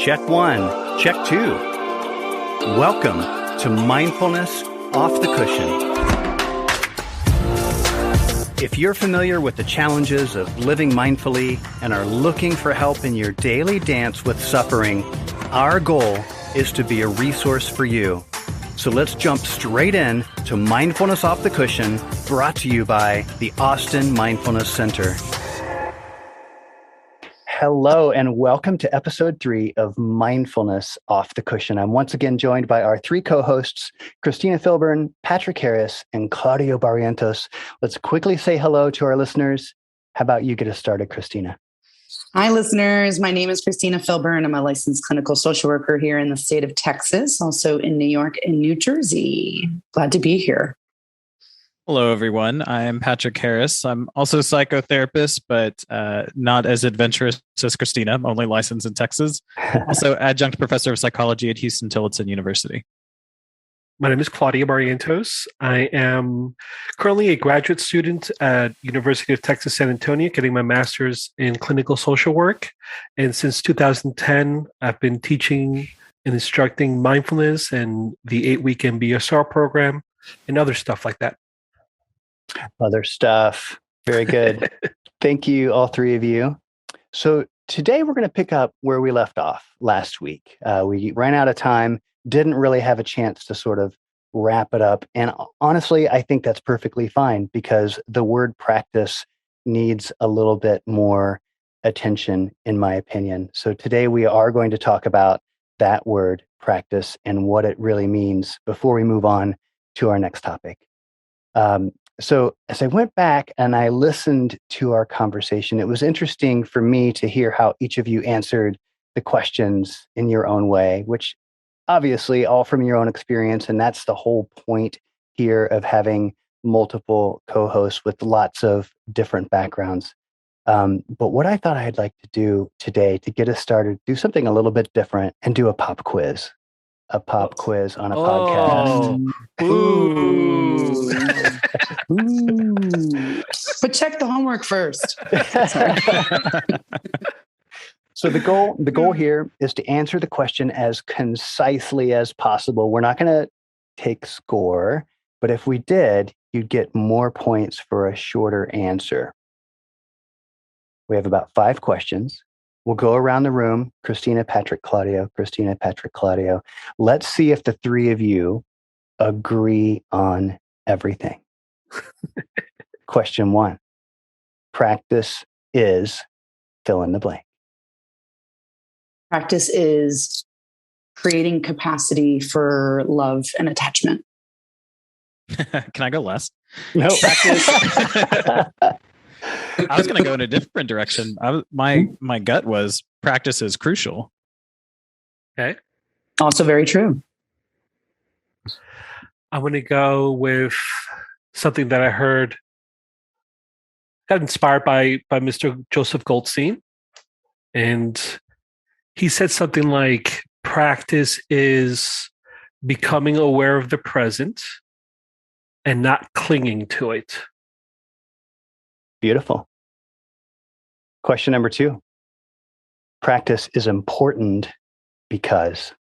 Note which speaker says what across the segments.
Speaker 1: Check one. Check two. Welcome to Mindfulness Off the Cushion. If you're familiar with the challenges of living mindfully and are looking for help in your daily dance with suffering, our goal is to be a resource for you. So let's jump straight in to Mindfulness Off the Cushion, brought to you by the Austin Mindfulness Center. Hello, and welcome to episode 3 of Mindfulness Off the Cushion. I'm once again joined by our 3 co-hosts, Christina Filburn, Patrick Harris, and Claudio Barrientos. Let's quickly say hello to our listeners. How about you get us started, Christina?
Speaker 2: Hi, listeners. My name is Christina Filburn. I'm a licensed clinical social worker here in the state of Texas, also in New York and New Jersey. Glad to be here.
Speaker 3: Hello, everyone. I'm Patrick Harris. I'm also a psychotherapist, but not as adventurous as Christina. I'm only licensed in Texas. Also adjunct professor of psychology at Houston-Tillotson University.
Speaker 4: My name is Claudio Barrientos. I am currently a graduate student at University of Texas San Antonio, getting my master's in clinical social work. And since 2010, I've been teaching and instructing mindfulness and the 8-week MBSR program and other stuff like that.
Speaker 1: Other stuff. Very good. Thank you, all 3 of you. So today we're going to pick up where we left off last week. We ran out of time, didn't really have a chance to sort of wrap it up. And honestly, I think that's perfectly fine because the word practice needs a little bit more attention, in my opinion. So today we are going to talk about that word practice and what it really means before we move on to our next topic. So as I went back and I listened to our conversation, it was interesting for me to hear how each of you answered the questions in your own way, which obviously all from your own experience. And that's the whole point here of having multiple co-hosts with lots of different backgrounds. But what I thought I'd like to do today to get us started, do something a little bit different and do a pop quiz. A pop quiz on a podcast.
Speaker 3: Ooh.
Speaker 2: Ooh. But check the homework first.
Speaker 1: So the goal here is to answer the question as concisely as possible. We're not going to take score, but if we did, you'd get more points for a shorter answer. We have about 5 questions. We'll go around the room. Christina, Patrick, Claudio. Christina, Patrick, Claudio. Let's see if the 3 of you agree on everything. Question 1. Practice is fill in the blank.
Speaker 2: Practice is creating capacity for love and attachment.
Speaker 3: Can I go last?
Speaker 1: No.
Speaker 3: I was going to go in a different direction. My gut was practice is crucial.
Speaker 4: Okay.
Speaker 2: Also very true.
Speaker 4: I'm going to go with something that I heard, got inspired by Mr. Joseph Goldstein. And he said something like, practice is becoming aware of the present and not clinging to it.
Speaker 1: Beautiful. Question number 2. Practice is important because,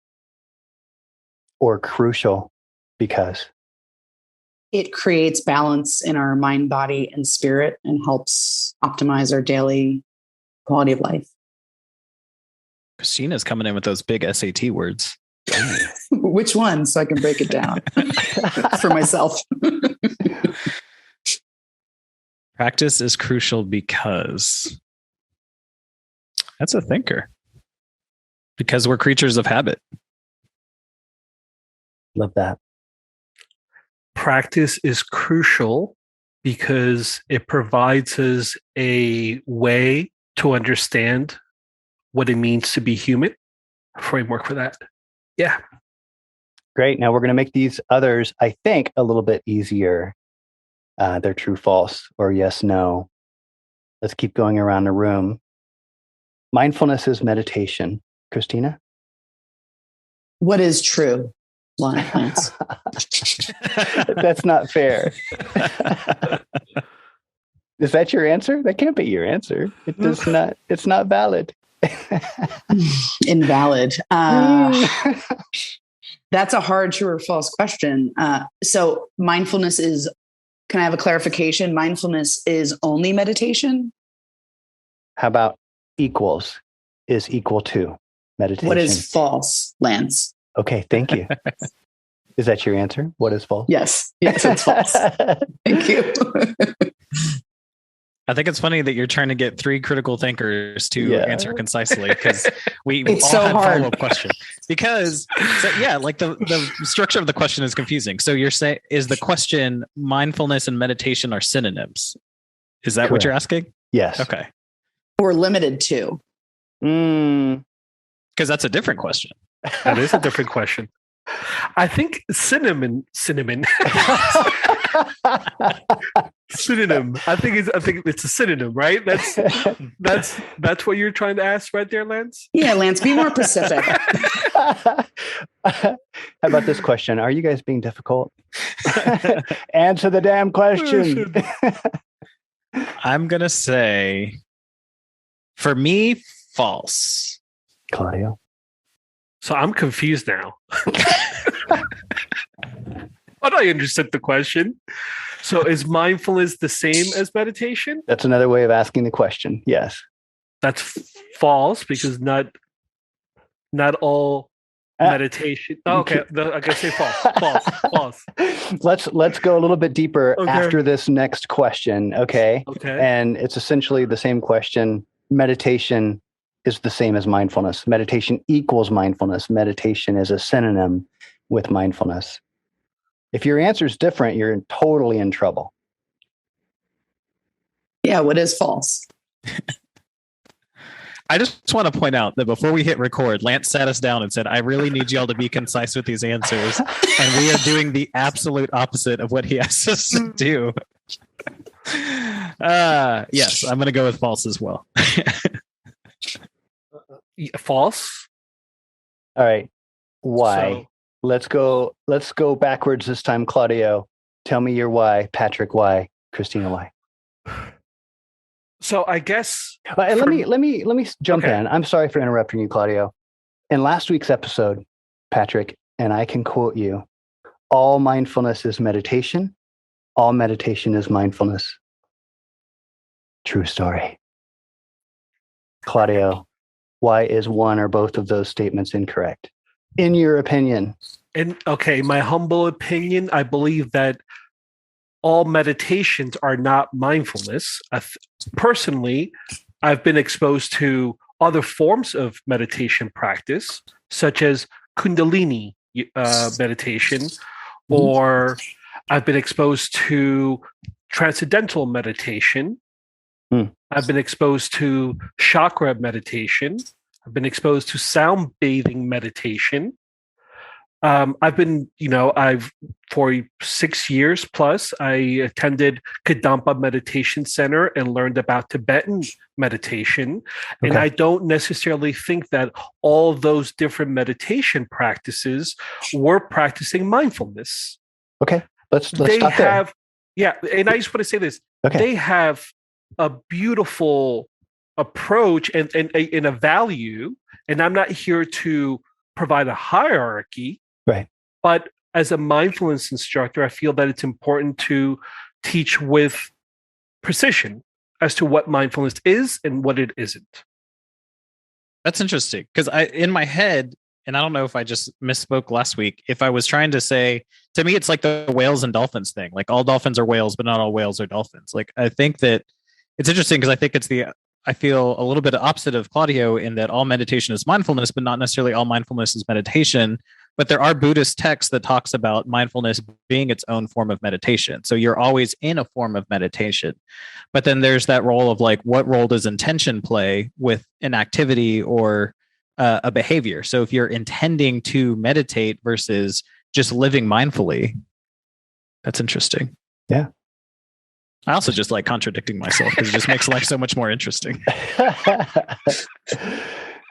Speaker 1: or crucial because.
Speaker 2: It creates balance in our mind, body, and spirit and helps optimize our daily quality of life.
Speaker 3: Christina's coming in with those big SAT words.
Speaker 2: Which one? So I can break it down for myself.
Speaker 3: Practice is crucial because that's a thinker. Because we're creatures of habit.
Speaker 1: Love that.
Speaker 4: Practice is crucial because it provides us a way to understand what it means to be human. A framework for that. Yeah.
Speaker 1: Great. Now we're going to make these others, I think, a little bit easier. They're true, false, or yes, no. Let's keep going around the room. Mindfulness is meditation. Christina?
Speaker 2: What is true? Line plants.
Speaker 1: That's not fair. Is that your answer? That can't be your answer. It does not. It's not valid.
Speaker 2: Invalid. That's a hard true or false question. So mindfulness is, can I have a clarification? Mindfulness is only meditation?
Speaker 1: How about equals is equal to meditation?
Speaker 2: What is false, Lance?
Speaker 1: Okay, thank you. Is that your answer? What is false?
Speaker 2: Yes, it's false. Thank you.
Speaker 3: I think it's funny that you're trying to get three critical thinkers to answer concisely, because we
Speaker 2: It's
Speaker 3: all
Speaker 2: so
Speaker 3: had
Speaker 2: hard.
Speaker 3: follow-up questions. Because like the structure of the question is confusing. So you're saying, is the question mindfulness and meditation are synonyms? Is that what you're asking?
Speaker 1: Yes.
Speaker 3: Okay.
Speaker 2: We're limited to.
Speaker 3: Because that's a different question.
Speaker 4: That is a different question. I think cinnamon. Synonym. I think it's a synonym, right? That's what you're trying to ask right there, Lance?
Speaker 2: Yeah, Lance, be more specific.
Speaker 1: How about this question? Are you guys being difficult? Answer the damn question.
Speaker 3: I'm going to say, for me, false.
Speaker 1: Claudio.
Speaker 4: So I'm confused now. But I understood the question. So is mindfulness the same as meditation?
Speaker 1: That's another way of asking the question. Yes.
Speaker 4: That's false, because not all meditation. Oh, okay, I gotta say false.
Speaker 1: Let's go a little bit deeper after this next question. Okay. And it's essentially the same question. Meditation is the same as mindfulness. Meditation equals mindfulness. Meditation is a synonym with mindfulness. If your answer is different, you're totally in trouble.
Speaker 2: Yeah, what is false?
Speaker 3: I just want to point out that before we hit record, Lance sat us down and said, I really need y'all to be concise with these answers. And we are doing the absolute opposite of what he asked us to do. Yes, I'm going to go with false as well.
Speaker 4: False.
Speaker 1: All right. Why? Let's go backwards this time, Claudio. Tell me your why. Patrick, why? Christina, why?
Speaker 4: So I guess
Speaker 1: let me jump in. I'm sorry for interrupting you, Claudio. In last week's episode, Patrick, and I can quote you, all mindfulness is meditation. All meditation is mindfulness. True story. Claudio, why is one or both of those statements incorrect? In your opinion?
Speaker 4: My humble opinion, I believe that all meditations are not mindfulness. Personally, I've been exposed to other forms of meditation practice, such as Kundalini meditation, or I've been exposed to transcendental meditation. I've been exposed to chakra meditation. I've been exposed to sound bathing meditation. For 6 years plus, I attended Kadampa Meditation Center and learned about Tibetan meditation. And I don't necessarily think that all those different meditation practices were practicing mindfulness.
Speaker 1: Okay, let's stop there.
Speaker 4: And I just want to say this. They have a beautiful approach and a value, and I'm not here to provide a hierarchy.
Speaker 1: Right.
Speaker 4: But as a mindfulness instructor, I feel that it's important to teach with precision as to what mindfulness is and what it isn't.
Speaker 3: That's interesting, because in my head, and I don't know if I just misspoke last week, if I was trying to say, to me, it's like the whales and dolphins thing. Like all dolphins are whales, but not all whales are dolphins. Like I think that it's interesting because I think I feel a little bit opposite of Claudio in that all meditation is mindfulness, but not necessarily all mindfulness is meditation. But there are Buddhist texts that talks about mindfulness being its own form of meditation. So you're always in a form of meditation. But then there's that role of like, what role does intention play with an activity or a behavior? So if you're intending to meditate versus just living mindfully, that's interesting.
Speaker 1: Yeah.
Speaker 3: I also just like contradicting myself because it just makes life so much more interesting.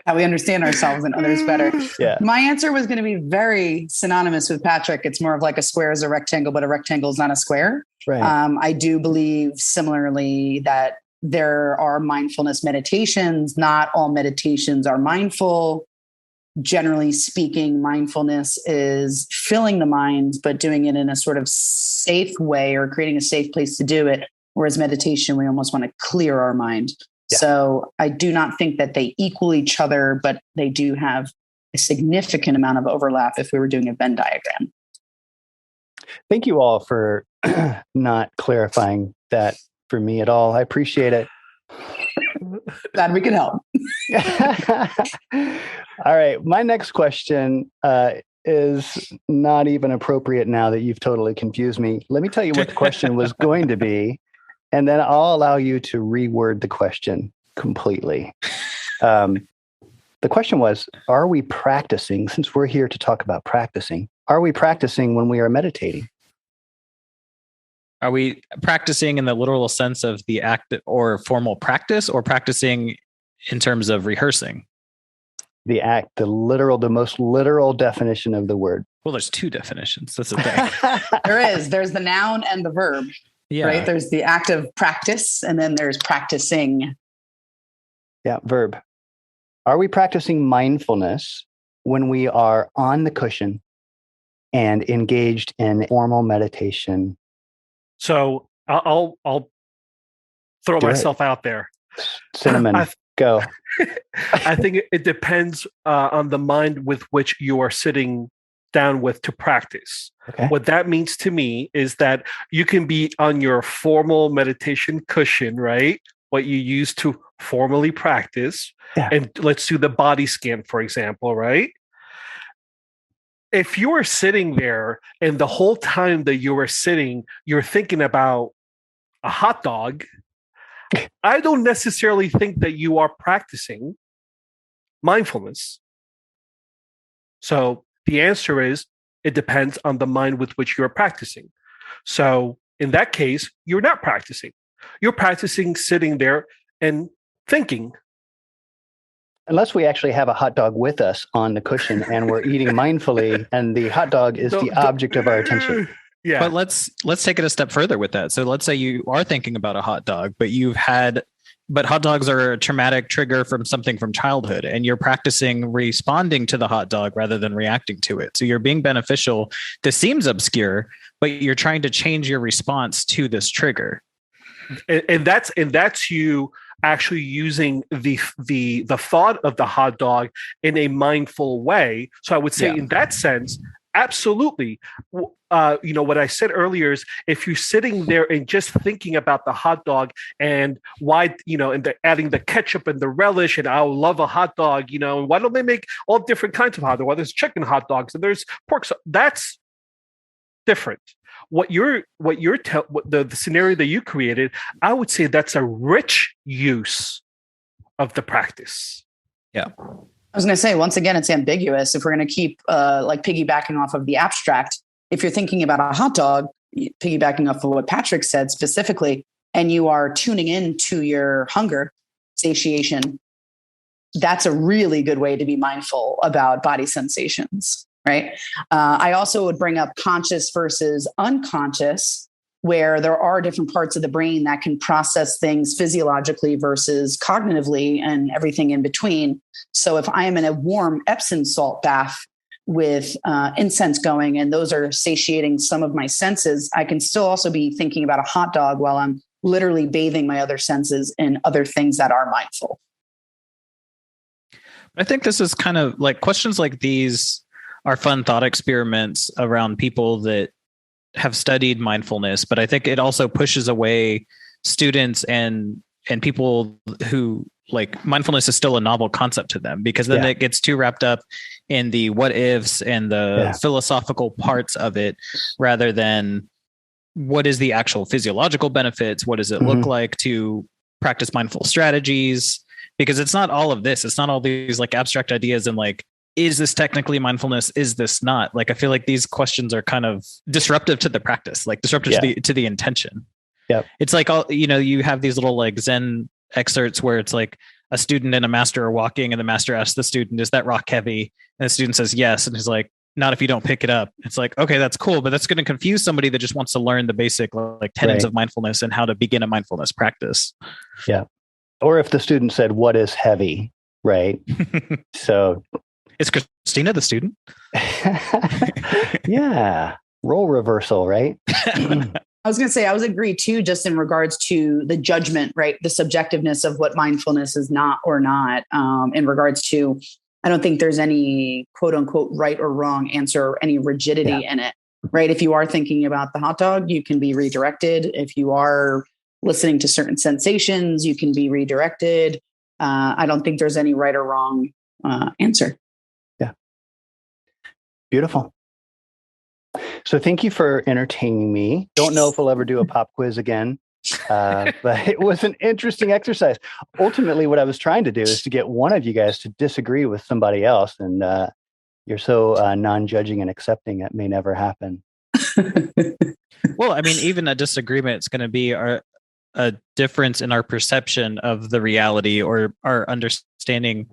Speaker 2: How we understand ourselves and others better.
Speaker 1: Yeah.
Speaker 2: My answer was going to be very synonymous with Patrick. It's more of like a square is a rectangle, but a rectangle is not a square.
Speaker 1: Right.
Speaker 2: I do believe similarly that there are mindfulness meditations. Not all meditations are mindful. Generally speaking, mindfulness is filling the mind, but doing it in a sort of safe way or creating a safe place to do it. Whereas meditation, we almost want to clear our mind. Yeah. So I do not think that they equal each other, but they do have a significant amount of overlap if we were doing a Venn diagram.
Speaker 1: Thank you all for not clarifying that for me at all. I appreciate it.
Speaker 2: Glad we could help.
Speaker 1: All right. My next question is not even appropriate now that you've totally confused me. Let me tell you what the question was going to be, and then I'll allow you to reword the question completely. The question was, are we practicing, since we're here to talk about practicing, are we practicing when we are meditating?
Speaker 3: Are we practicing in the literal sense of the act or formal practice, or practicing in terms of rehearsing?
Speaker 1: The act, the most literal definition of the word.
Speaker 3: Well, there's two definitions. That's the thing.
Speaker 2: There is. There's the noun and the verb. Yeah. Right? There's the act of practice, and then there's practicing.
Speaker 1: Yeah, verb. Are we practicing mindfulness when we are on the cushion and engaged in formal meditation?
Speaker 4: So I'll throw myself out there.
Speaker 1: Cinnamon, go.
Speaker 4: I think it depends on the mind with which you are sitting down with to practice. Okay. What that means to me is that you can be on your formal meditation cushion, right? What you use to formally practice. Yeah. And let's do the body scan, for example, right? If you are sitting there and the whole time that you are sitting, you're thinking about a hot dog, I don't necessarily think that you are practicing mindfulness. So the answer is, it depends on the mind with which you're practicing. So in that case, you're not practicing. You're practicing sitting there and thinking.
Speaker 1: Unless we actually have a hot dog with us on the cushion and we're eating mindfully, and the hot dog is the object of our attention.
Speaker 3: Yeah. But let's take it a step further with that. So let's say you are thinking about a hot dog, but hot dogs are a traumatic trigger from something from childhood, and you're practicing responding to the hot dog rather than reacting to it. So you're being beneficial. This seems obscure, but you're trying to change your response to this trigger.
Speaker 4: And that's you actually using the thought of the hot dog in a mindful way. So I would say in that sense, absolutely. What I said earlier is, if you're sitting there and just thinking about the hot dog and why, and adding the ketchup and the relish, and I love a hot dog, and why don't they make all different kinds of hot dogs? Well, there's chicken hot dogs and there's pork. So that's different. The scenario that you created, I would say that's a rich use of the practice.
Speaker 3: Yeah.
Speaker 2: I was going to say, once again, it's ambiguous. If we're going to keep piggybacking off of the abstract, if you're thinking about a hot dog, piggybacking off of what Patrick said specifically, and you are tuning in to your hunger, satiation, that's a really good way to be mindful about body sensations, right? I also would bring up conscious versus unconscious, where there are different parts of the brain that can process things physiologically versus cognitively and everything in between. So if I am in a warm Epsom salt bath with incense going, and those are satiating some of my senses, I can still also be thinking about a hot dog while I'm literally bathing my other senses in other things that are mindful.
Speaker 3: I think this is kind of like, questions like these are fun thought experiments around people that have studied mindfulness, but I think it also pushes away students and people who, like, mindfulness is still a novel concept to them, because then it gets too wrapped up in the what ifs and the philosophical parts of it, rather than what is the actual physiological benefits? What does it look like to practice mindful strategies? Because it's not all of this. It's not all these like abstract ideas and like, is this technically mindfulness? Is this not? Like, I feel like these questions are kind of disruptive to the practice, like disruptive to the intention.
Speaker 1: Yeah.
Speaker 3: It's like, you have these little like Zen excerpts where it's like a student and a master are walking, and the master asks the student, is that rock heavy? And the student says yes. And he's like, not if you don't pick it up. It's like, okay, that's cool, but that's going to confuse somebody that just wants to learn the basic like tenets of mindfulness and how to begin a mindfulness practice.
Speaker 1: Yeah. Or if the student said, what is heavy? Right. So
Speaker 3: is Christina the student?
Speaker 1: Yeah. Role reversal, right?
Speaker 2: I was going to say, I would agree too, just in regards to the judgment, right? The subjectiveness of what mindfulness is not or not, in regards to, I don't think there's any quote unquote right or wrong answer or any rigidity in it, right? If you are thinking about the hot dog, you can be redirected. If you are listening to certain sensations, you can be redirected. I don't think there's any right or wrong answer.
Speaker 1: Yeah. Beautiful. So thank you for entertaining me. Don't know if we'll ever do a pop quiz again, but it was an interesting exercise. Ultimately, what I was trying to do is to get one of you guys to disagree with somebody else. And you're so non-judging and accepting, it may never happen.
Speaker 3: Well, I mean, even a disagreement is going to be a difference in our perception of the reality or our understanding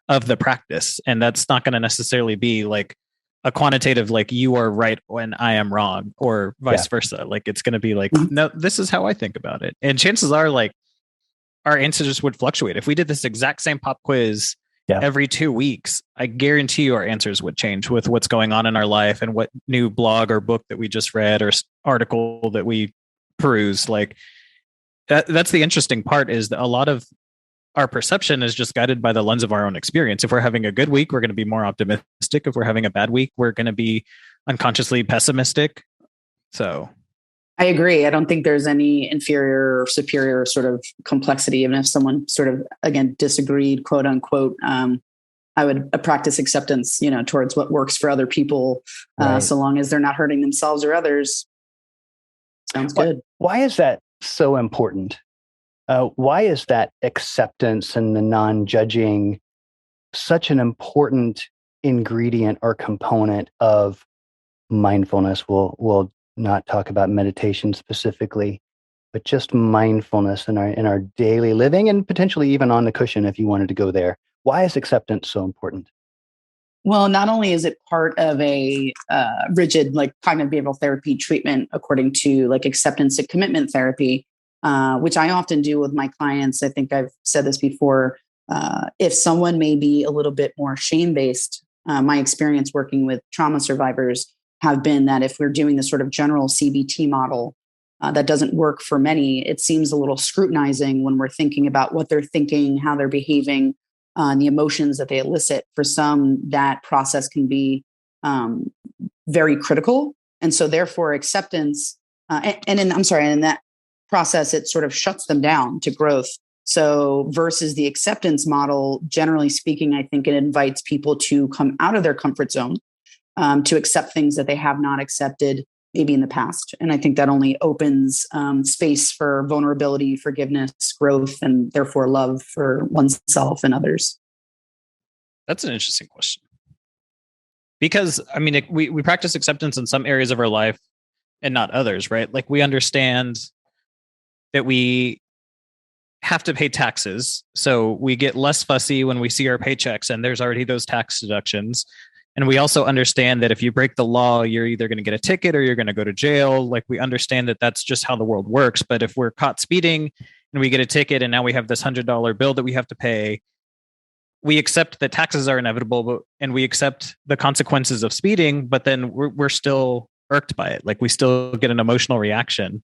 Speaker 3: of the practice. And that's not going to necessarily be like a quantitative, like you are right when I am wrong, or vice versa. Like it's going to be like, no, this is how I think about it. And chances are like our answers would fluctuate. If we did this exact same pop quiz every 2 weeks, I guarantee you our answers would change with what's going on in our life and what new blog or book that we just read or article that we peruse. Like that's the interesting part, is that a lot of our perception is just guided by the lens of our own experience. If we're having a good week, we're going to be more optimistic. If we're having a bad week, we're going to be unconsciously pessimistic. So
Speaker 2: I agree. I don't think there's any inferior or superior sort of complexity. Even if someone sort of, again, disagreed, quote unquote, I would practice acceptance, towards what works for other people, so long as they're not hurting themselves or others. Sounds good.
Speaker 1: Why is that so important? Why is that acceptance and the non-judging such an important ingredient or component of mindfulness? We'll not talk about meditation specifically, but just mindfulness in our daily living, and potentially even on the cushion if you wanted to go there. Why is acceptance so important?
Speaker 2: Well, not only is it part of a rigid, like cognitive behavioral therapy treatment, according to like acceptance and commitment therapy, which I often do with my clients. I think I've said this before. If someone may be a little bit more shame-based, my experience working with trauma survivors have been that if we're doing the sort of general CBT model that doesn't work for many, it seems a little scrutinizing when we're thinking about what they're thinking, how they're behaving, and the emotions that they elicit. For some, that process can be very critical. And so therefore acceptance, in that process, it sort of shuts them down to growth. So versus the acceptance model, generally speaking, I think it invites people to come out of their comfort zone, to accept things that they have not accepted maybe in the past. And I think that only opens space for vulnerability, forgiveness, growth, and therefore love for oneself and others.
Speaker 3: That's an interesting question. Because, I mean, we practice acceptance in some areas of our life and not others, right? Like we understand that we have to pay taxes. So we get less fussy when we see our paychecks and there's already those tax deductions. And we also understand that if you break the law, you're either going to get a ticket or you're going to go to jail. Like we understand that that's just how the world works. But if we're caught speeding and we get a ticket and now we have this $100 bill that we have to pay, we accept that taxes are inevitable, and we accept the consequences of speeding, but then we're still irked by it. Like we still get an emotional reaction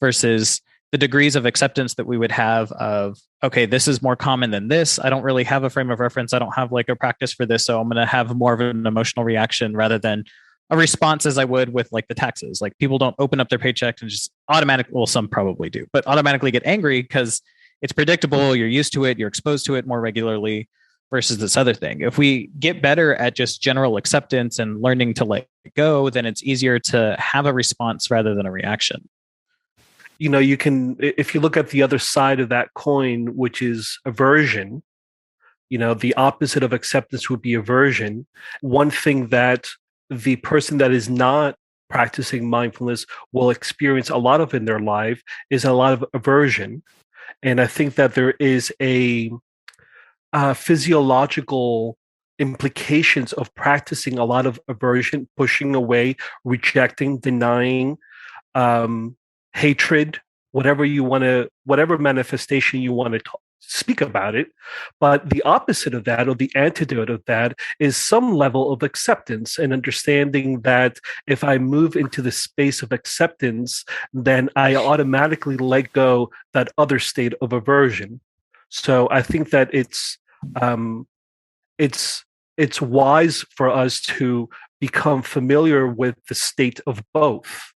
Speaker 3: versus the degrees of acceptance that we would have of, okay, this is more common than this. I don't really have a frame of reference. I don't have like a practice for this. So I'm going to have more of an emotional reaction rather than a response as I would with like the taxes. Like people don't open up their paycheck and just automatically, well, some probably do, but automatically get angry because it's predictable. You're used to it. You're exposed to it more regularly versus this other thing. If we get better at just general acceptance and learning to let it go, then it's easier to have a response rather than a reaction.
Speaker 4: You can, if you look at the other side of that coin, which is aversion, the opposite of acceptance would be aversion. One thing that the person that is not practicing mindfulness will experience a lot of in their life is a lot of aversion. And I think that there is a physiological implications of practicing a lot of aversion, pushing away, rejecting, denying, hatred, whatever manifestation you want to speak about it. But the opposite of that, or the antidote of that, is some level of acceptance and understanding that if I move into the space of acceptance, then I automatically let go that other state of aversion. So I think that it's wise for us to become familiar with the state of both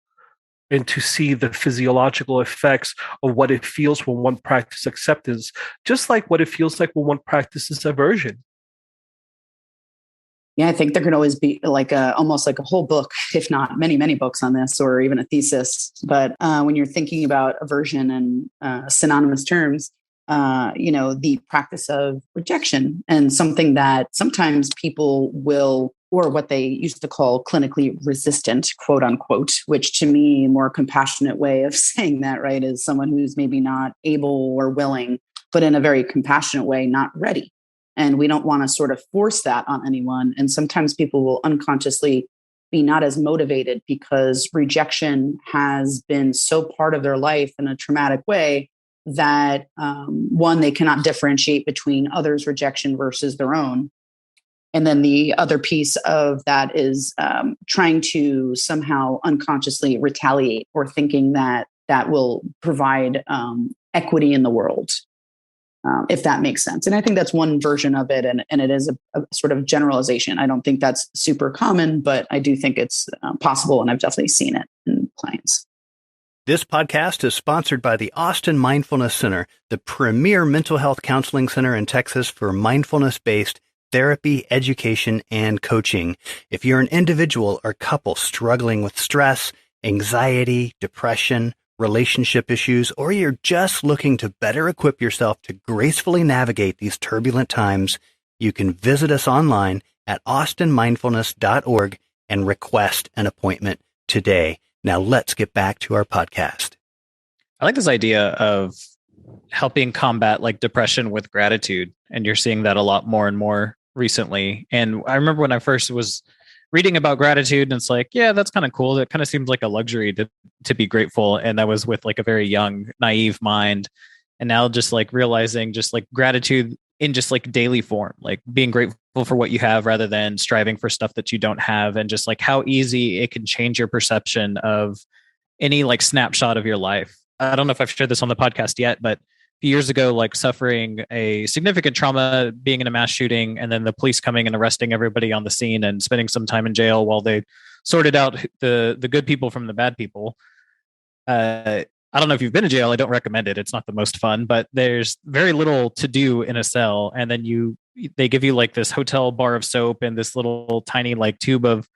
Speaker 4: and to see the physiological effects of what it feels when one practices acceptance, just like what it feels like when one practices aversion.
Speaker 2: Yeah, I think there can always be like almost like a whole book, if not many, many books on this, or even a thesis. But when you're thinking about aversion and synonymous terms, the practice of rejection, and something that sometimes people will, or what they used to call clinically resistant, quote unquote, which to me, a more compassionate way of saying that, right, is someone who's maybe not able or willing, but in a very compassionate way, not ready. And we don't want to sort of force that on anyone. And sometimes people will unconsciously be not as motivated because rejection has been so part of their life in a traumatic way that one, they cannot differentiate between others' rejection versus their own. And then the other piece of that is trying to somehow unconsciously retaliate, or thinking that that will provide equity in the world, if that makes sense. And I think that's one version of it. And it is a sort of generalization. I don't think that's super common, but I do think it's possible. And I've definitely seen it in clients.
Speaker 1: This podcast is sponsored by the Austin Mindfulness Center, the premier mental health counseling center in Texas for mindfulness-based therapy, education, and coaching. If you're an individual or couple struggling with stress, anxiety, depression, relationship issues, or you're just looking to better equip yourself to gracefully navigate these turbulent times, you can visit us online at austinmindfulness.org and request an appointment today. Now let's get back to our podcast.
Speaker 3: I like this idea of helping combat like depression with gratitude. And you're seeing that a lot more and more recently. And I remember when I first was reading about gratitude, and it's like, yeah, that's kind of cool. It kind of seems like a luxury to be grateful. And that was with like a very young, naive mind. And now just like realizing just like gratitude in just like daily form, like being grateful for what you have rather than striving for stuff that you don't have, and just like how easy it can change your perception of any like snapshot of your life. I don't know if I've shared this on the podcast yet, but a few years ago, like suffering a significant trauma, being in a mass shooting, and then the police coming and arresting everybody on the scene and spending some time in jail while they sorted out the good people from the bad people. I don't know if you've been to jail. I don't recommend it. It's not the most fun, but there's very little to do in a cell. And then they give you like this hotel bar of soap and this little tiny like tube of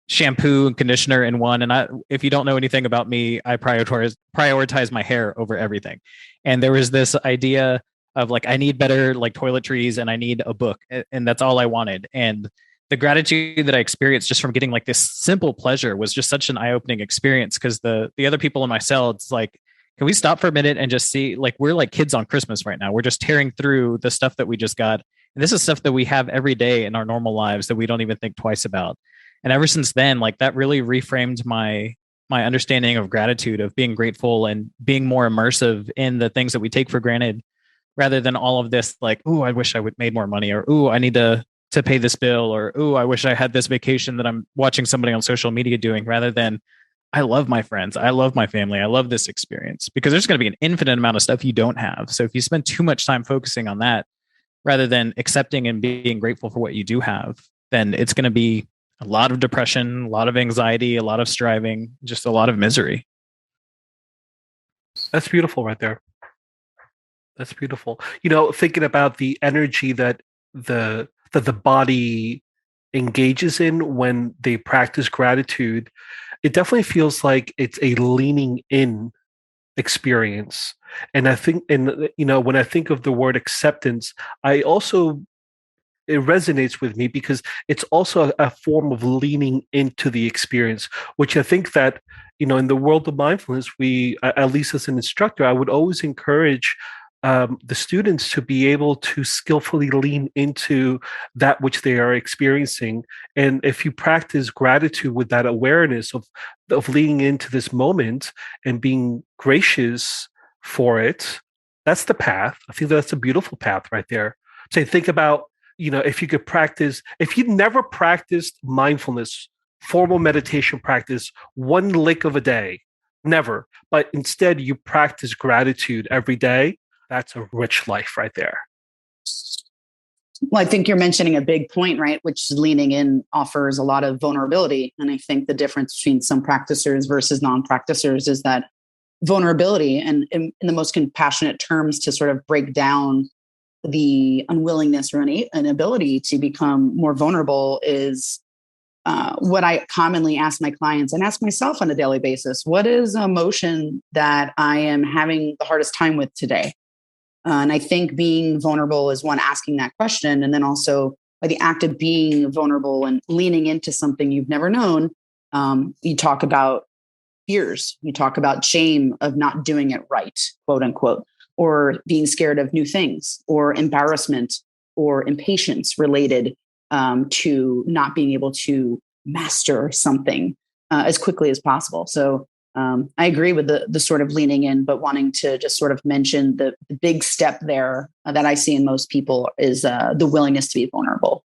Speaker 3: shampoo and conditioner in one. And if you don't know anything about me, I prioritize my hair over everything. And there was this idea of like, I need better like toiletries and I need a book, and that's all I wanted. And the gratitude that I experienced just from getting like this simple pleasure was just such an eye-opening experience, because the other people in my cell, it's like, can we stop for a minute and just see, like, we're like kids on Christmas right now. We're just tearing through the stuff that we just got. And this is stuff that we have every day in our normal lives that we don't even think twice about. And ever since then, like that really reframed my understanding of gratitude, of being grateful and being more immersive in the things that we take for granted, rather than all of this like, ooh, I wish I would made more money, or ooh, I need to pay this bill, or ooh, I wish I had this vacation that I'm watching somebody on social media doing, rather than I love my friends, I love my family, I love this experience. Because there's going to be an infinite amount of stuff you don't have. So if you spend too much time focusing on that rather than accepting and being grateful for what you do have, then it's going to be a lot of depression, a lot of anxiety, a lot of striving, just a lot of misery.
Speaker 4: That's beautiful right there. That's beautiful. You know, thinking about the energy that the body engages in when they practice gratitude, it definitely feels like it's a leaning in experience. And I think, and you know, when I think of the word acceptance, it resonates with me because it's also a form of leaning into the experience, which I think that, you know, in the world of mindfulness, at least as an instructor, I would always encourage the students to be able to skillfully lean into that which they are experiencing. And if you practice gratitude with that awareness of leaning into this moment and being gracious for it, that's the path. I think that's a beautiful path right there. So think about, if you could practice, if you never practiced mindfulness, formal meditation practice, one lick of a day, never, but instead you practice gratitude every day, that's a rich life right there.
Speaker 2: Well, I think you're mentioning a big point, right? Which leaning in offers a lot of vulnerability. And I think the difference between some practitioners versus non-practitioners is that vulnerability, and in the most compassionate terms, to sort of break down the unwillingness or inability to become more vulnerable, is what I commonly ask my clients and ask myself on a daily basis. What is an emotion that I am having the hardest time with today? And I think being vulnerable is one, asking that question. And then also by the act of being vulnerable and leaning into something you've never known, you talk about fears. You talk about shame of not doing it right, quote unquote, or being scared of new things, or embarrassment or impatience related to not being able to master something as quickly as possible. So I agree with the sort of leaning in, but wanting to just sort of mention the big step there that I see in most people is the willingness to be vulnerable.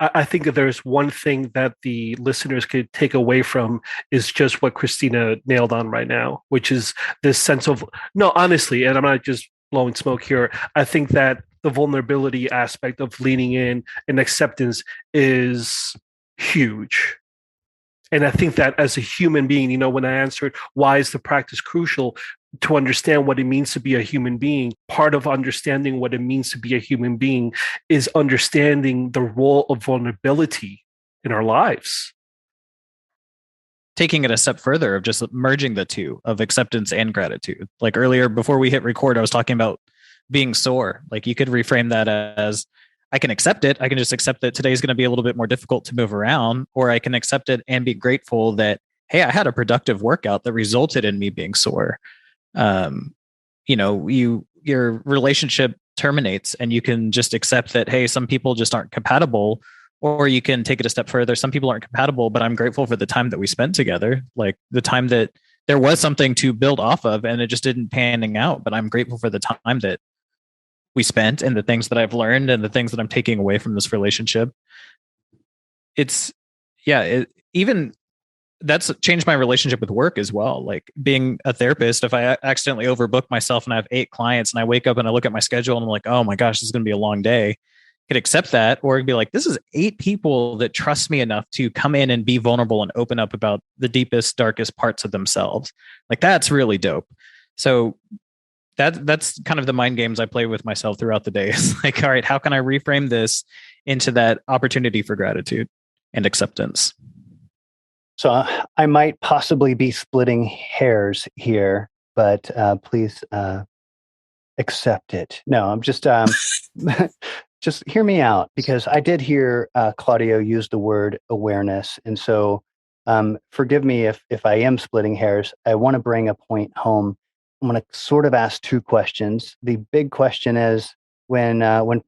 Speaker 4: I think that there's one thing that the listeners could take away from is just what Christina nailed on right now, which is this sense of, no, honestly, and I'm not just blowing smoke here. I think that the vulnerability aspect of leaning in and acceptance is huge. And I think that as a human being, when I answered, why is the practice crucial to understand what it means to be a human being? Part of understanding what it means to be a human being is understanding the role of vulnerability in our lives.
Speaker 3: Taking it a step further of just merging the two of acceptance and gratitude. Like earlier, before we hit record, I was talking about being sore. Like you could reframe that as, I can accept it. I can just accept that today is going to be a little bit more difficult to move around, or I can accept it and be grateful that, hey, I had a productive workout that resulted in me being sore. Your relationship terminates and you can just accept that, hey, some people just aren't compatible, or you can take it a step further. Some people aren't compatible, but I'm grateful for the time that we spent together. Like the time that there was something to build off of and it just didn't panning out, but I'm grateful for the time that we spent and the things that I've learned and the things that I'm taking away from this relationship. Even that's changed my relationship with work as well. Like being a therapist, if I accidentally overbook myself and I have 8 clients and I wake up and I look at my schedule and I'm like, oh my gosh, this is going to be a long day. I could accept that, or be like, this is 8 people that trust me enough to come in and be vulnerable and open up about the deepest, darkest parts of themselves. Like that's really dope. So that's kind of the mind games I play with myself throughout the day. It's like, all right, how can I reframe this into that opportunity for gratitude and acceptance?
Speaker 1: So I might possibly be splitting hairs here, but please accept it. No, I'm just just hear me out, because I did hear Claudio use the word awareness, and so forgive me if I am splitting hairs. I want to bring a point home. I'm going to sort of ask 2 questions. The big question is, when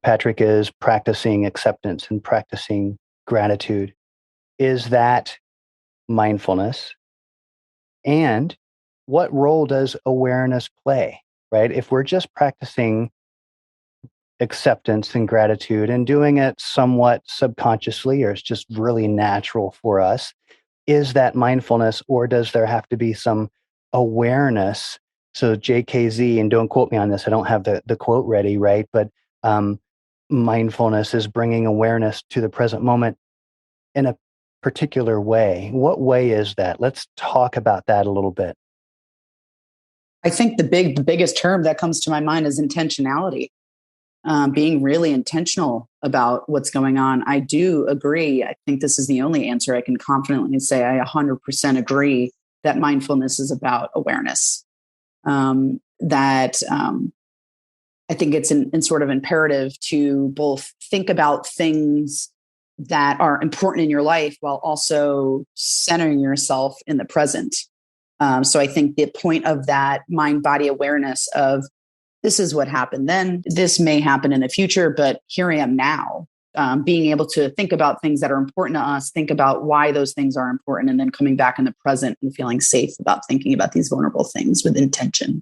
Speaker 1: Patrick is practicing acceptance and practicing gratitude, is that mindfulness? And what role does awareness play, right? If we're just practicing acceptance and gratitude and doing it somewhat subconsciously, or it's just really natural for us, is that mindfulness, or does there have to be some awareness? So JKZ, and don't quote me on this, I don't have the quote ready, right? But mindfulness is bringing awareness to the present moment in a particular way. What way is that? Let's talk about that a little bit.
Speaker 2: I think the biggest term that comes to my mind is intentionality. Being really intentional about what's going on. I do agree. I think this is the only answer I can confidently say. I 100% agree that mindfulness is about awareness. I think it's in sort of imperative to both think about things that are important in your life while also centering yourself in the present. So I think the point of that mind-body awareness of this is what happened then. This may happen in the future, but here I am now. Being able to think about things that are important to us, think about why those things are important, and then coming back in the present and feeling safe about thinking about these vulnerable things with intention.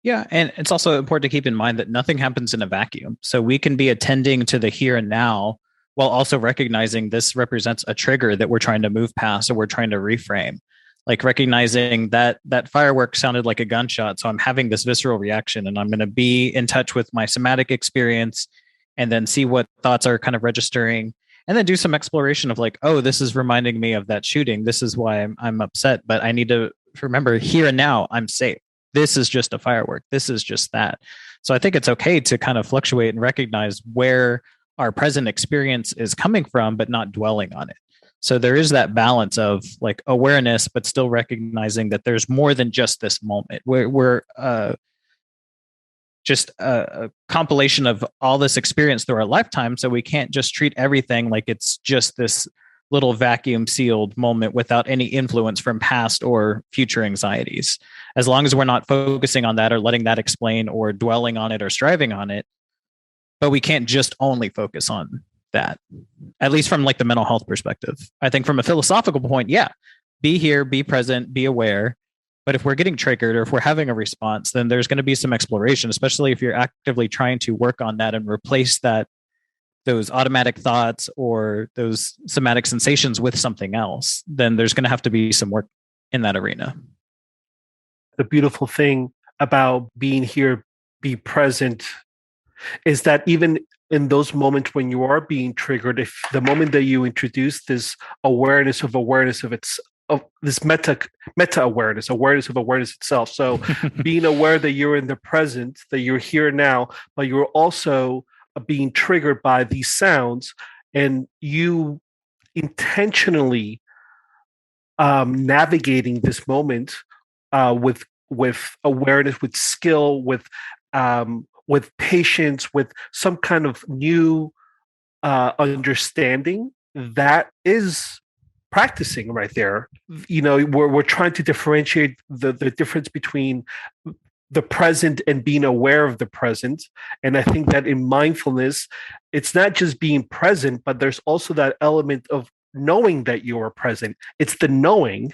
Speaker 3: Yeah. And it's also important to keep in mind that nothing happens in a vacuum. So we can be attending to the here and now while also recognizing this represents a trigger that we're trying to move past or we're trying to reframe. Like recognizing that that firework sounded like a gunshot. So I'm having this visceral reaction and I'm going to be in touch with my somatic experience and then see what thoughts are kind of registering and then do some exploration of like, oh, this is reminding me of that shooting. This is why I'm upset, but I need to remember here and now I'm safe. This is just a firework. This is just that. So I think it's okay to kind of fluctuate and recognize where our present experience is coming from, but not dwelling on it. So there is that balance of like awareness, but still recognizing that there's more than just this moment. We're just a compilation of all this experience through our lifetime. So we can't just treat everything like it's just this little vacuum sealed moment without any influence from past or future anxieties. As long as we're not focusing on that or letting that explain or dwelling on it or striving on it, but we can't just only focus on that, at least from like the mental health perspective. I think from a philosophical point, yeah, be here, be present, be aware. But if we're getting triggered or if we're having a response, then there's going to be some exploration, especially if you're actively trying to work on that and replace those automatic thoughts or those somatic sensations with something else. Then there's going to have to be some work in that arena.
Speaker 4: The beautiful thing about being here, be present, is that even in those moments when you are being triggered, if the moment that you introduce this awareness of this meta awareness of awareness itself. So being aware that you're in the present, that you're here now, but you're also being triggered by these sounds, and you intentionally navigating this moment with awareness, with skill, with patience, with some kind of new understanding. That is practicing right there. You know, we're trying to differentiate the difference between the present and being aware of the present. And I think that in mindfulness, it's not just being present, but there's also that element of knowing that you are present. It's the knowing.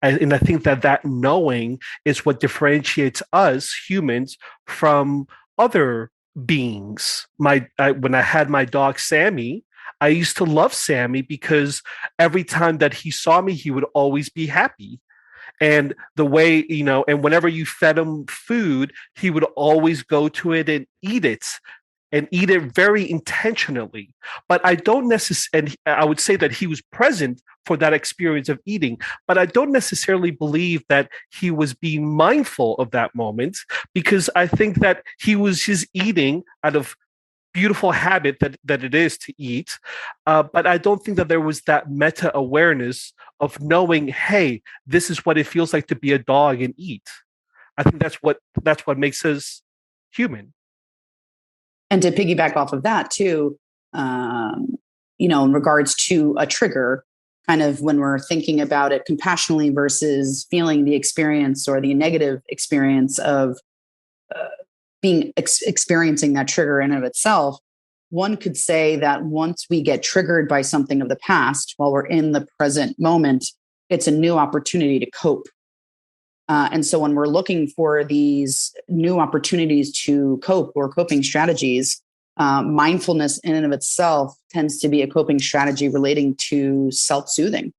Speaker 4: And I think that knowing is what differentiates us humans from other beings. When I had my dog Sammy, I used to love Sammy because every time that he saw me, he would always be happy. And the way, and whenever you fed him food, he would always go to it and eat it very intentionally. But I don't necessarily, and I would say that he was present for that experience of eating, but I don't necessarily believe that he was being mindful of that moment, because I think that he was just eating out of beautiful habit that it is to eat. But I don't think that there was that meta awareness of knowing, hey, this is what it feels like to be a dog and eat. I think that's what makes us human.
Speaker 2: And to piggyback off of that too, in regards to a trigger, kind of when we're thinking about it compassionately versus feeling the experience or the negative experience of experiencing that trigger in and of itself, one could say that once we get triggered by something of the past, while we're in the present moment, it's a new opportunity to cope. And so when we're looking for these new opportunities to cope or coping strategies, mindfulness in and of itself tends to be a coping strategy relating to self-soothing,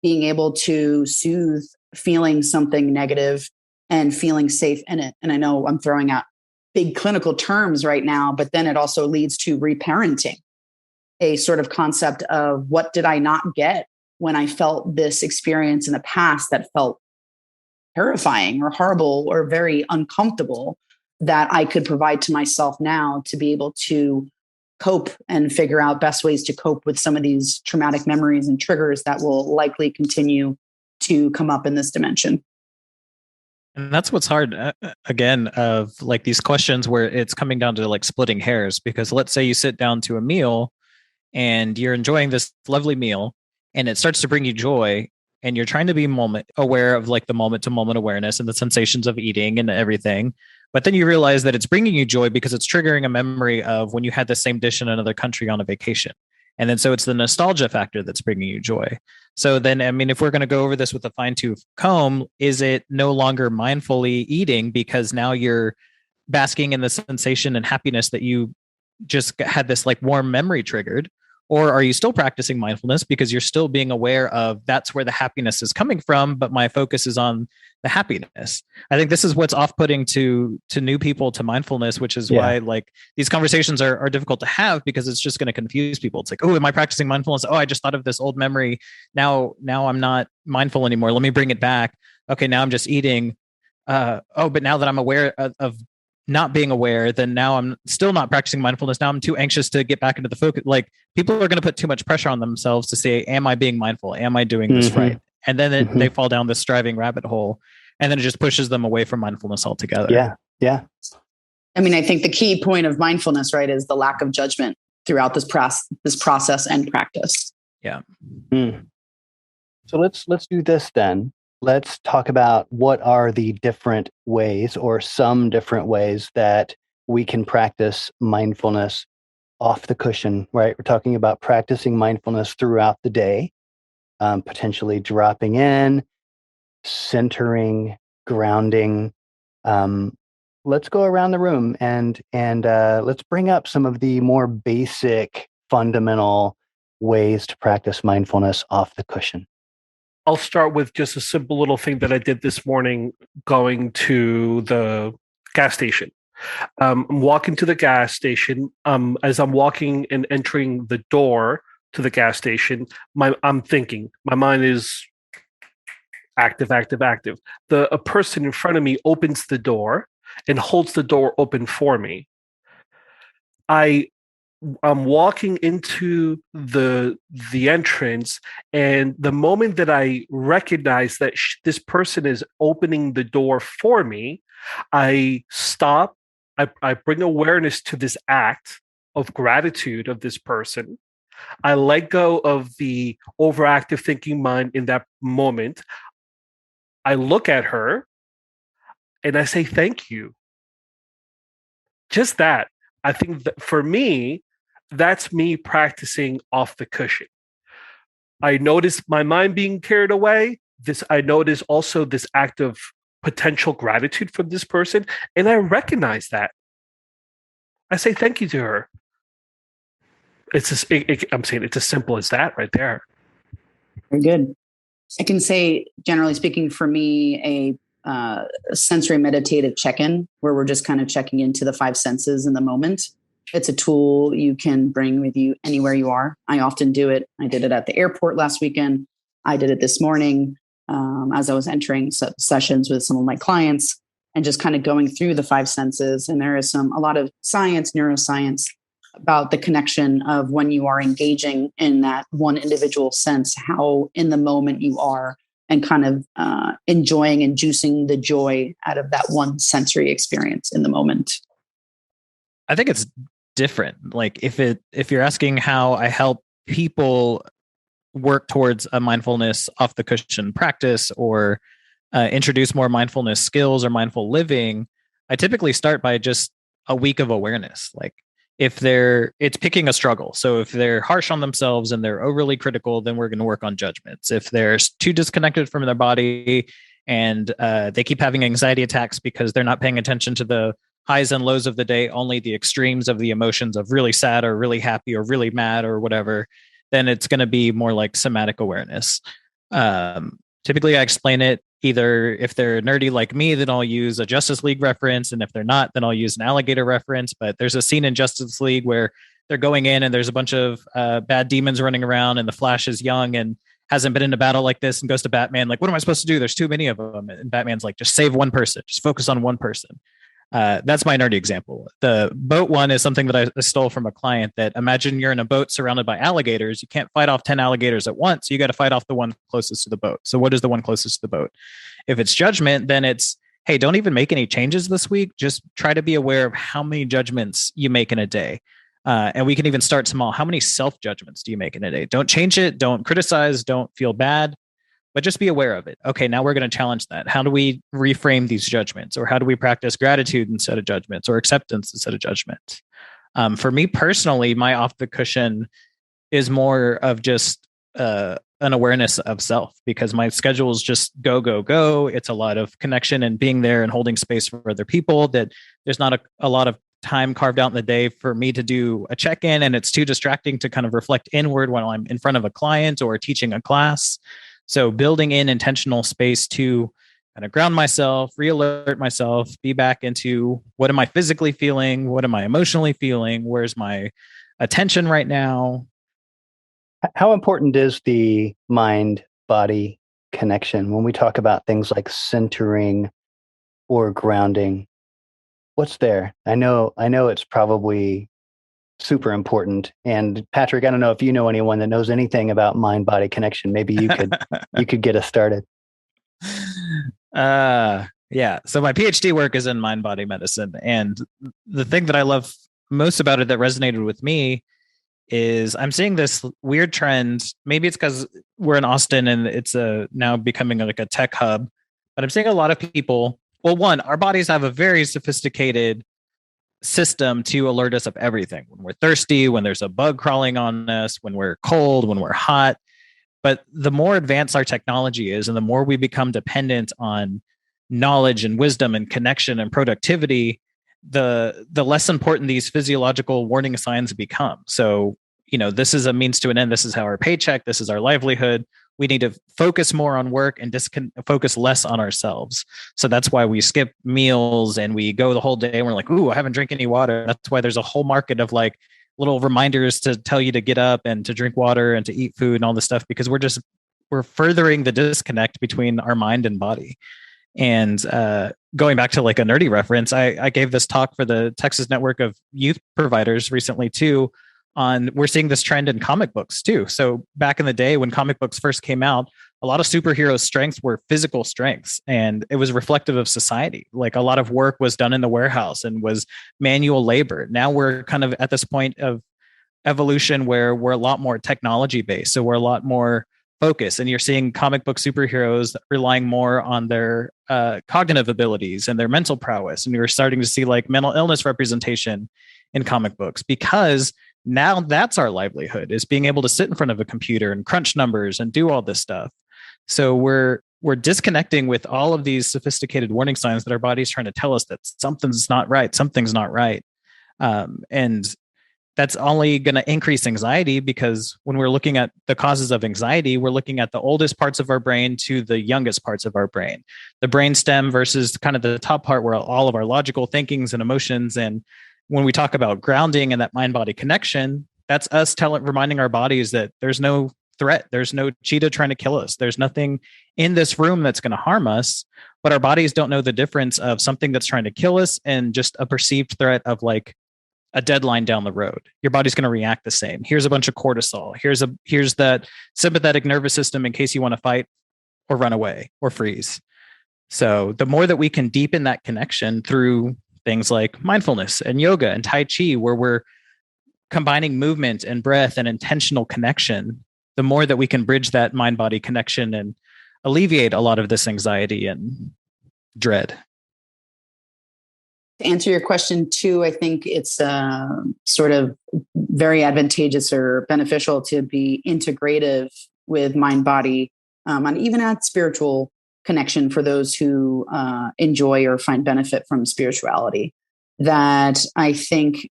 Speaker 2: being able to soothe feeling something negative and feeling safe in it. And I know I'm throwing out big clinical terms right now, but then it also leads to reparenting, a sort of concept of what did I not get when I felt this experience in the past that felt terrifying or horrible or very uncomfortable, that I could provide to myself now to be able to cope and figure out best ways to cope with some of these traumatic memories and triggers that will likely continue to come up in this dimension.
Speaker 3: And that's what's hard, again, of like these questions where it's coming down to like splitting hairs, because let's say you sit down to a meal and you're enjoying this lovely meal and it starts to bring you joy, and you're trying to be moment aware of like the moment to moment awareness and the sensations of eating and everything. But then you realize that it's bringing you joy because it's triggering a memory of when you had the same dish in another country on a vacation. And then so it's the nostalgia factor that's bringing you joy. So then, I mean, if we're going to go over this with a fine tooth comb, is it no longer mindfully eating because now you're basking in the sensation and happiness that you just had this like warm memory triggered? Or are you still practicing mindfulness because you're still being aware of that's where the happiness is coming from, but my focus is on the happiness? I think this is what's off-putting to new people to mindfulness, which is why like these conversations are difficult to have, because it's just going to confuse people. It's like, oh, am I practicing mindfulness? Oh, I just thought of this old memory. Now I'm not mindful anymore. Let me bring it back. Okay, now I'm just eating. But now that I'm aware of not being aware, then now I'm still not practicing mindfulness. Now I'm too anxious to get back into the focus. Like, people are going to put too much pressure on themselves to say, am I being mindful? Am I doing this right? And then they fall down this striving rabbit hole, and then it just pushes them away from mindfulness altogether.
Speaker 1: Yeah.
Speaker 2: I mean, I think the key point of mindfulness, right, is the lack of judgment throughout this process and practice.
Speaker 3: Yeah.
Speaker 1: So let's do this then. Let's talk about what are the different ways, or some different ways, that we can practice mindfulness off the cushion, right? We're talking about practicing mindfulness throughout the day, potentially dropping in, centering, grounding. Let's go around the room and let's bring up some of the more basic, fundamental ways to practice mindfulness off the cushion.
Speaker 4: I'll start with just a simple little thing that I did this morning going to the gas station. I'm walking to the gas station. As I'm walking and entering the door to the gas station, I'm thinking, my mind is active. A person in front of me opens the door and holds the door open for me. I'm walking into the entrance, and the moment that I recognize that this person is opening the door for me, I stop. I bring awareness to this act of gratitude of this person. I let go of the overactive thinking mind in that moment. I look at her and I say, thank you. Just that. I think that for me, that's me practicing off the cushion. I notice my mind being carried away. I notice also this act of potential gratitude from this person, and I recognize that. I say thank you to her. I'm saying it's as simple as that right there.
Speaker 2: Very good. I can say, generally speaking, for me, a sensory meditative check-in, where we're just kind of checking into the five senses in the moment. It's a tool you can bring with you anywhere you are. I often do it. I did it at the airport last weekend. I did it this morning as I was entering sessions with some of my clients, and just kind of going through the five senses. And there is a lot of science, neuroscience, about the connection of when you are engaging in that one individual sense, how in the moment you are, and kind of enjoying and juicing the joy out of that one sensory experience in the moment.
Speaker 3: I think it's different. Like, if you're asking how I help people work towards a mindfulness off the cushion practice, or introduce more mindfulness skills or mindful living, I typically start by just a week of awareness. Like, it's picking a struggle. So if they're harsh on themselves and they're overly critical, then we're going to work on judgments. If they're too disconnected from their body and they keep having anxiety attacks because they're not paying attention to the highs and lows of the day, only the extremes of the emotions of really sad or really happy or really mad or whatever, then it's going to be more like somatic awareness. Typically, I explain it either, if they're nerdy like me, then I'll use a Justice League reference. And if they're not, then I'll use an alligator reference. But there's a scene in Justice League where they're going in and there's a bunch of bad demons running around, and the Flash is young and hasn't been in a battle like this, and goes to Batman, like, what am I supposed to do? There's too many of them. And Batman's like, just save one person. Just focus on one person. That's my nerdy example. The boat one is something that I stole from a client. That, imagine you're in a boat surrounded by alligators. You can't fight off 10 alligators at once. So you got to fight off the one closest to the boat. So what is the one closest to the boat? If it's judgment, then it's, hey, don't even make any changes this week. Just try to be aware of how many judgments you make in a day. And we can even start small. How many self-judgments do you make in a day? Don't change it. Don't criticize. Don't feel bad. but just be aware of it. Okay, now we're going to challenge that. How do we reframe these judgments? Or how do we practice gratitude instead of judgments, or acceptance instead of judgment? For me personally, my off the cushion is more of just an awareness of self, because my schedule is just go, go, go. It's a lot of connection and being there and holding space for other people, that there's not a lot of time carved out in the day for me to do a check-in, and it's too distracting to kind of reflect inward while I'm in front of a client or teaching a class. So building in intentional space to kind of ground myself, re-alert myself, be back into what am I physically feeling? What am I emotionally feeling? Where's my attention right now?
Speaker 1: How important is the mind body connection when we talk about things like centering or grounding? What's there? I know it's probably super important. And Patrick, I don't know if you know anyone that knows anything about mind body connection. Maybe you could get us started.
Speaker 3: Yeah. So my PhD work is in mind body medicine. And the thing that I love most about it that resonated with me is I'm seeing this weird trend. Maybe it's because we're in Austin and it's now becoming like a tech hub, but I'm seeing a lot of people. Well, one, our bodies have a very sophisticated system to alert us of everything. When we're thirsty, when there's a bug crawling on us, when we're cold, when we're hot. But the more advanced our technology is, and the more we become dependent on knowledge and wisdom and connection and productivity, the less important these physiological warning signs become. So, this is a means to an end. This is how our paycheck, this is our livelihood. We need to focus more on work and focus less on ourselves. So that's why we skip meals and we go the whole day and we're like, ooh, I haven't drank any water. That's why there's a whole market of like little reminders to tell you to get up and to drink water and to eat food and all this stuff, because we're furthering the disconnect between our mind and body. And going back to like a nerdy reference, I gave this talk for the Texas Network of Youth Providers recently too, on we're seeing this trend in comic books too. So back in the day when comic books first came out, a lot of superhero strengths were physical strengths, and it was reflective of society. Like a lot of work was done in the warehouse and was manual labor. Now we're kind of at this point of evolution where we're a lot more technology based. So we're a lot more focused, and you're seeing comic book superheroes relying more on their cognitive abilities and their mental prowess. And you're starting to see like mental illness representation in comic books, because now that's our livelihood, is being able to sit in front of a computer and crunch numbers and do all this stuff. So we're disconnecting with all of these sophisticated warning signs that our body's trying to tell us that something's not right. Something's not right. And that's only going to increase anxiety, because when we're looking at the causes of anxiety, we're looking at the oldest parts of our brain to the youngest parts of our brain, the brain stem versus kind of the top part where all of our logical thinkings and emotions. And when we talk about grounding and that mind body connection, that's us reminding our bodies that there's no threat. There's no cheetah trying to kill us. There's nothing in this room that's going to harm us, but our bodies don't know the difference of something that's trying to kill us and just a perceived threat of like a deadline down the road. Your body's going to react the same. Here's a bunch of cortisol. Here's that sympathetic nervous system in case you want to fight or run away or freeze. So the more that we can deepen that connection through things like mindfulness and yoga and Tai Chi, where we're combining movement and breath and intentional connection, the more that we can bridge that mind-body connection and alleviate a lot of this anxiety and dread.
Speaker 2: To answer your question too, I think it's sort of very advantageous or beneficial to be integrative with mind body, and even add spiritual connection for those who enjoy or find benefit from spirituality. That I think,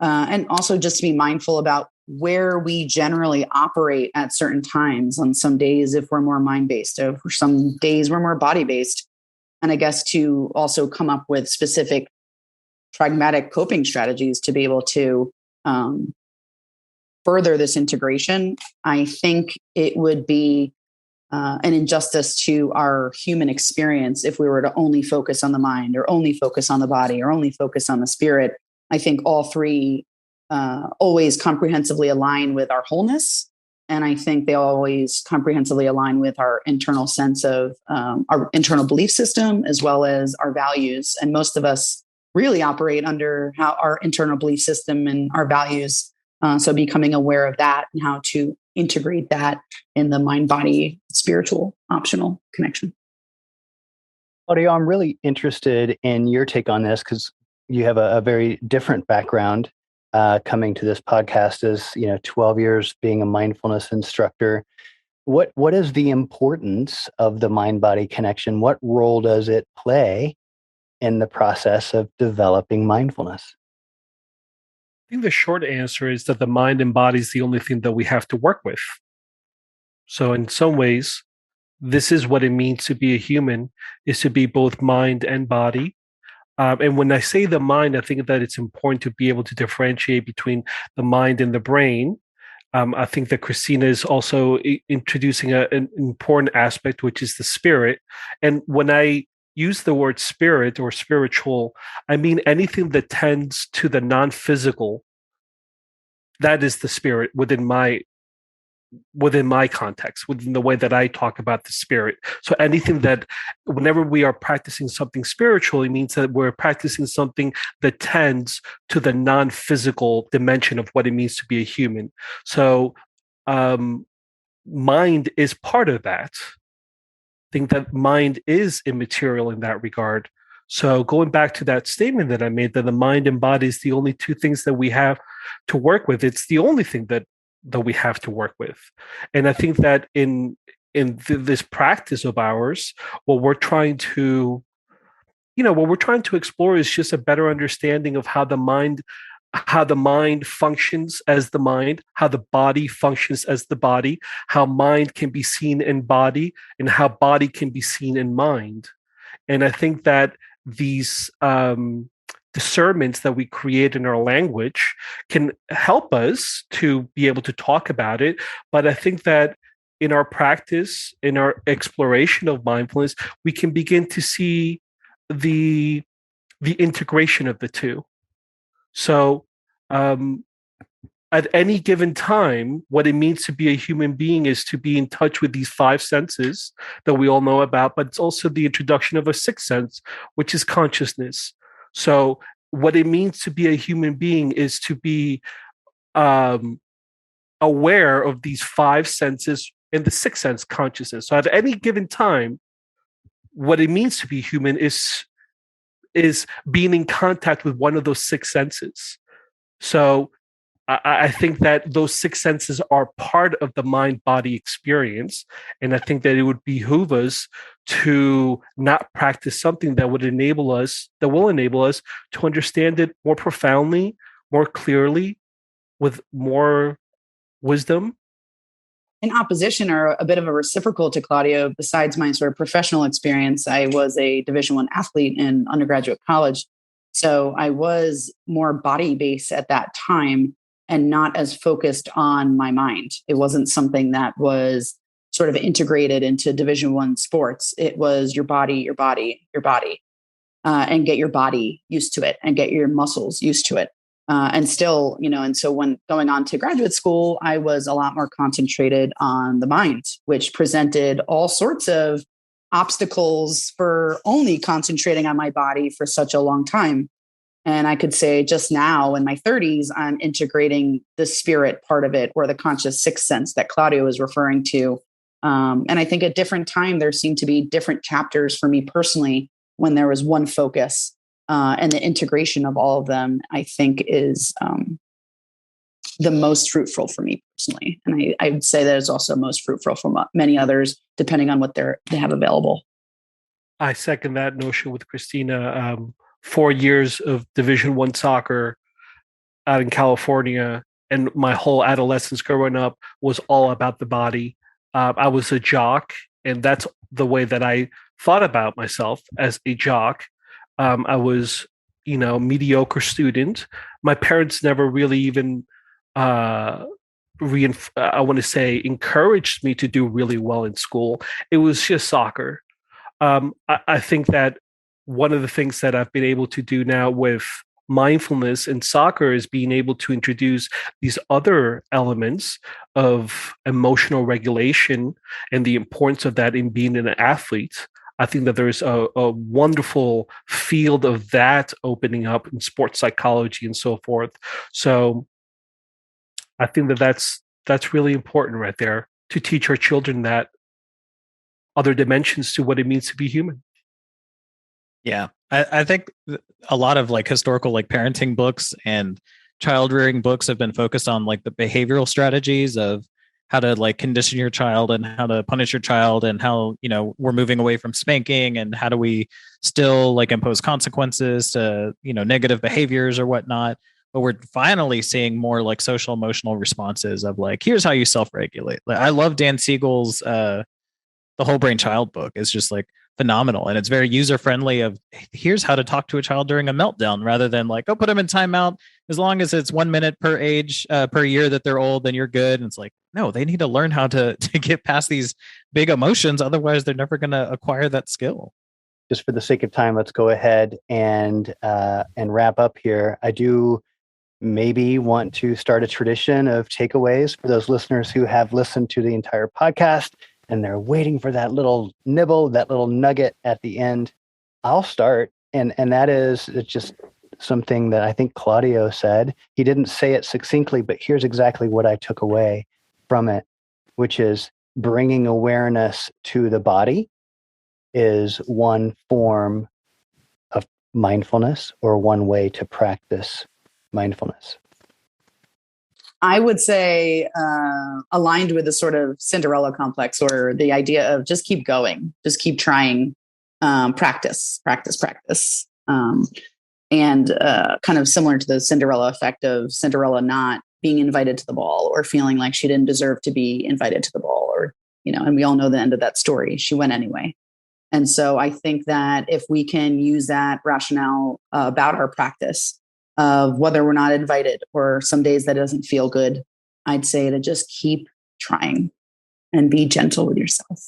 Speaker 2: and also just to be mindful about where we generally operate at certain times. On some days, if we're more mind-based, or for some days we're more body-based. And I guess to also come up with specific pragmatic coping strategies to be able to further this integration. I think it would be an injustice to our human experience if we were to only focus on the mind, or only focus on the body, or only focus on the spirit. I think all three always comprehensively align with our wholeness. And I think they always comprehensively align with our internal sense of our internal belief system, as well as our values. And most of us really operate under how our internal belief system and our values. So becoming aware of that and how to integrate that in the mind body spiritual optional connection.
Speaker 1: Claudio, I'm really interested in your take on this because you have a very different background coming to this podcast as 12 years being a mindfulness instructor. What is the importance of the mind-body connection? What role does it play in the process of developing mindfulness?
Speaker 4: I think the short answer is that the mind and body is the only thing that we have to work with. So in some ways, this is what it means to be a human, is to be both mind and body. And when I say the mind, I think that it's important to be able to differentiate between the mind and the brain. I think that Christina is also introducing an important aspect, which is the spirit. And when I use the word spirit or spiritual, I mean anything that tends to the non-physical. That is the spirit within my context, within the way that I talk about the spirit. So anything that, whenever we are practicing something spiritual, it means that we're practicing something that tends to the non-physical dimension of what it means to be a human. So mind is part of that. I think that mind is immaterial in that regard. So going back to that statement that I made, that the mind and body is the only two things that we have to work with. It's the only thing that we have to work with. And I think that in this practice of ours, what we're trying to explore is just a better understanding of how the mind functions as the mind, how the body functions as the body, how mind can be seen in body, and how body can be seen in mind. And I think that these discernments that we create in our language can help us to be able to talk about it. But I think that in our practice, in our exploration of mindfulness, we can begin to see the integration of the two. So at any given time, what it means to be a human being is to be in touch with these five senses that we all know about, but it's also the introduction of a sixth sense, which is consciousness. So what it means to be a human being is to be aware of these five senses and the sixth sense, consciousness. So at any given time, what it means to be human is being in contact with one of those six senses. So I think that those six senses are part of the mind-body experience. And I think that it would behoove us to not practice something that will enable us to understand it more profoundly, more clearly, with more wisdom.
Speaker 2: In opposition, or a bit of a reciprocal to Claudio, besides my sort of professional experience, I was a Division I athlete in undergraduate college. So I was more body-based at that time and not as focused on my mind. It wasn't something that was sort of integrated into Division I sports. It was your body, your body, your body, and get your body used to it and get your muscles used to it. And still, and so when going on to graduate school, I was a lot more concentrated on the mind, which presented all sorts of obstacles for only concentrating on my body for such a long time. And I could say just now in my 30s, I'm integrating the spirit part of it, or the conscious sixth sense that Claudio was referring to. And I think at different time, there seemed to be different chapters for me personally when there was one focus. And the integration of all of them, I think, is the most fruitful for me personally. And I would say that is also most fruitful for many others, depending on what they have available.
Speaker 4: I second that notion with Christina. 4 years of Division I soccer out in California, and my whole adolescence growing up was all about the body. I was a jock, and that's the way that I thought about myself, as a jock. I was, mediocre student. My parents never really even, I want to say, encouraged me to do really well in school. It was just soccer. I think that one of the things that I've been able to do now with mindfulness and soccer is being able to introduce these other elements of emotional regulation and the importance of that in being an athlete. I think that there's a wonderful field of that opening up in sports psychology and so forth. So I think that that's that's really important right there, to teach our children that other dimensions to what it means to be human.
Speaker 3: Yeah. I think a lot of like historical like parenting books and child rearing books have been focused on like the behavioral strategies of how to like condition your child and how to punish your child, and how, you know, we're moving away from spanking, and how do we still like impose consequences to, you know, negative behaviors or whatnot. But we're finally seeing more like social emotional responses of like, here's how you self-regulate. Like, I love Dan Siegel's the Whole Brain Child book is just like phenomenal, and it's very user friendly of here's how to talk to a child during a meltdown, rather than like, oh, put them in timeout, as long as it's 1 minute per age per year that they're old, then you're good. And it's like, no, they need to learn how to get past these big emotions, otherwise they're never going to acquire that skill.
Speaker 1: Just for the sake of time, let's go ahead and wrap up here. I do maybe want to start a tradition of takeaways for those listeners who have listened to the entire podcast and they're waiting for that little nibble, that little nugget at the end. I'll start. And that is, it's just something that I think Claudio said. He didn't say it succinctly, but here's exactly what I took away from it, which is bringing awareness to the body is one form of mindfulness, or one way to practice mindfulness.
Speaker 2: I would say aligned with the sort of Cinderella complex, or the idea of just keep going, just keep trying, practice. And kind of similar to the Cinderella effect of Cinderella not being invited to the ball, or feeling like she didn't deserve to be invited to the ball, or, you know, and we all know the end of that story. She went anyway. And so I think that if we can use that rationale about our practice of whether we're not invited, or some days that doesn't feel good, I'd say to just keep trying and be gentle with yourself.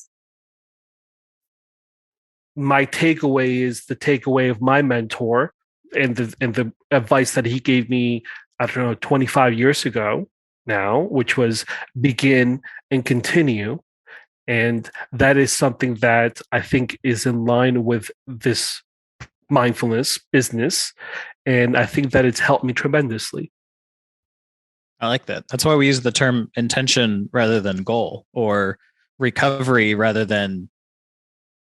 Speaker 4: My takeaway is the takeaway of my mentor, and the advice that he gave me, I don't know, 25 years ago now, which was begin and continue. And that is something that I think is in line with this mindfulness business. And I think that it's helped me tremendously.
Speaker 3: I like that. That's why we use the term intention rather than goal, or recovery rather than,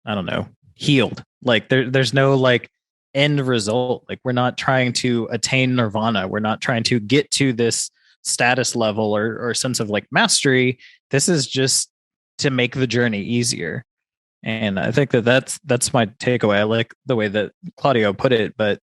Speaker 3: I don't know, healed. Like there's no like end result. Like we're not trying to attain nirvana. We're not trying to get to this status level or sense of like mastery. This is just to make the journey easier. And I think that's my takeaway. I like the way that Claudio put it, but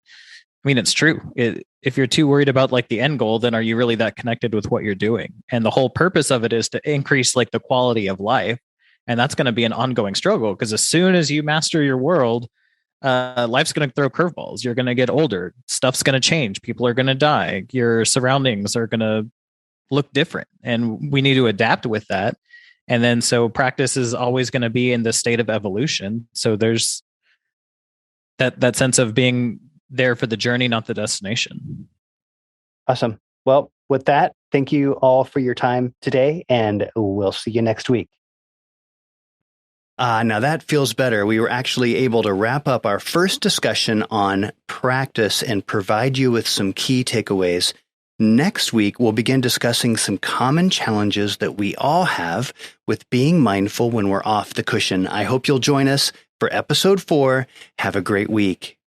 Speaker 3: I mean, it's true. If you're too worried about like the end goal, then are you really that connected with what you're doing? And the whole purpose of it is to increase like the quality of life. And that's going to be an ongoing struggle, because as soon as you master your world, life's going to throw curveballs. You're going to get older. Stuff's going to change. People are going to die. Your surroundings are going to look different. And we need to adapt with that. And then so practice is always going to be in the state of evolution. So there's that sense of being there for the journey, not the destination.
Speaker 1: Awesome. Well, with that, thank you all for your time today, and we'll see you next week. Now that feels better. We were actually able to wrap up our first discussion on practice and provide you with some key takeaways. Next week, we'll begin discussing some common challenges that we all have with being mindful when we're off the cushion. I hope you'll join us for episode 4. Have a great week.